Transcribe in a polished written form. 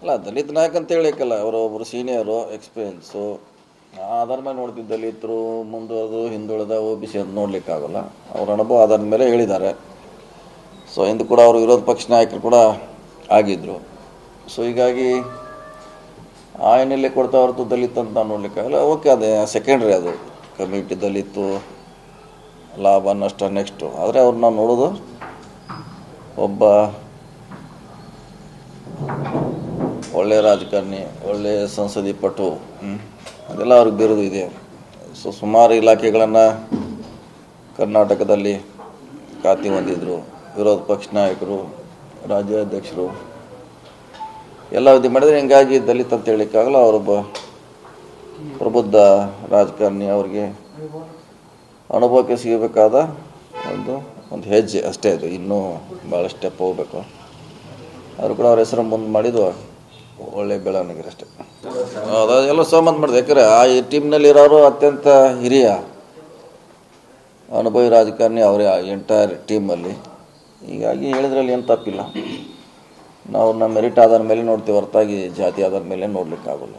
ಅಲ್ಲ ದಲಿತ ನಾಯಕ ಅಂತ ಹೇಳಿಕಲ್ಲ, ಅವರು ಒಬ್ಬರು ಸೀನಿಯರು, ಎಕ್ಸ್ಪೀರಿಯನ್ಸು. ಆಧಾರ ಮೇಲೆ ನೋಡ್ತಿದ್ದು ದಲಿತರು ಮುಂದುವರೆದು ಹಿಂದುಳಿದ ಒ ಬಿ ಸಿ ಅಂತ ನೋಡಲಿಕ್ಕಾಗಲ್ಲ. ಅವ್ರ ಅನುಭವ ಆಧಾರದ ಮೇಲೆ ಹೇಳಿದ್ದಾರೆ. ಸೊ ಇಂದು ಕೂಡ ಅವರು ವಿರೋಧ ಪಕ್ಷ ನಾಯಕರು ಕೂಡ ಆಗಿದ್ದರು. ಸೊ ಹೀಗಾಗಿ ಆ ಹಿನ್ನೆಲೆ ಕೊಡ್ತಾ ಹೊರತು ದಲಿತ ಅಂತ ನಾವು ನೋಡಲಿಕ್ಕಾಗಲ್ಲ. ಓಕೆ, ಅದೇ ಸೆಕೆಂಡ್ರಿ, ಅದು ಕಮ್ಯುನಿಟಿ ದಲಿತು ಲಾಭ ನಷ್ಟ ನೆಕ್ಸ್ಟು. ಆದರೆ ಅವ್ರು ನಾವು ನೋಡೋದು ಒಬ್ಬ ಒಳ್ಳೆಯ ರಾಜಕಾರಣಿ, ಒಳ್ಳೆಯ ಸಂಸದೀಯ ಪಟು, ಅದೆಲ್ಲ ಅವ್ರಿಗೆ ಬಿರುದು ಇದೆ. ಸೊ ಸುಮಾರು ಇಲಾಖೆಗಳನ್ನು ಕರ್ನಾಟಕದಲ್ಲಿ ಖಾತೆ ಹೊಂದಿದ್ರು. ವಿರೋಧ ಪಕ್ಷ ನಾಯಕರು, ರಾಜ್ಯಾಧ್ಯಕ್ಷರು ಎಲ್ಲ ವಿಧಿ ಮಾಡಿದರೆ, ಹಿಂಗಾಗಿ ದಲಿತ ಅಂತ ಹೇಳಲಿಕ್ಕಾಗಲ್ಲ. ಅವರೊಬ್ಬ ಪ್ರಬುದ್ಧ ರಾಜಕಾರಣಿ. ಅವ್ರಿಗೆ ಅನುಭವಕ್ಕೆ ಸಿಗಬೇಕಾದ ಒಂದು ಹೆಜ್ಜೆ ಅಷ್ಟೇ ಅದು. ಇನ್ನೂ ಭಾಳ ಸ್ಟೆಪ್ ಹೋಗಬೇಕು. ಅವರು ಕೂಡ ಅವ್ರ ಹೆಸರು ಮುಂದೆ ಮಾಡಿದ್ದು ಒಳ್ಳೆಯ ಬೆಳವಣಿಗೆ ಅಷ್ಟೇ. ಅದೆಲ್ಲ ಸಹಮತ ಮಾಡಿದೆ. ಯಾಕಂದರೆ ಆ ಈ ಟೀಮ್ನಲ್ಲಿರೋರು ಅತ್ಯಂತ ಹಿರಿಯ ಅನುಭವಿ ರಾಜಕಾರಣಿ ಅವರೇ, ಆ ಎಂಟೈರ್ ಟೀಮಲ್ಲಿ. ಹೀಗಾಗಿ ಹೇಳಿದ್ರಲ್ಲಿ ಏನು ತಪ್ಪಿಲ್ಲ. ನಾವು ನಮ್ಮ ಮೆರಿಟ್ ಆಧಾರ ಮೇಲೆ ನೋಡ್ತೀವಿ ಹೊರತಾಗಿ ಜಾತಿ ಆಧಾರ ಮೇಲೆ ನೋಡಲಿಕ್ಕಾಗಲ್ಲ.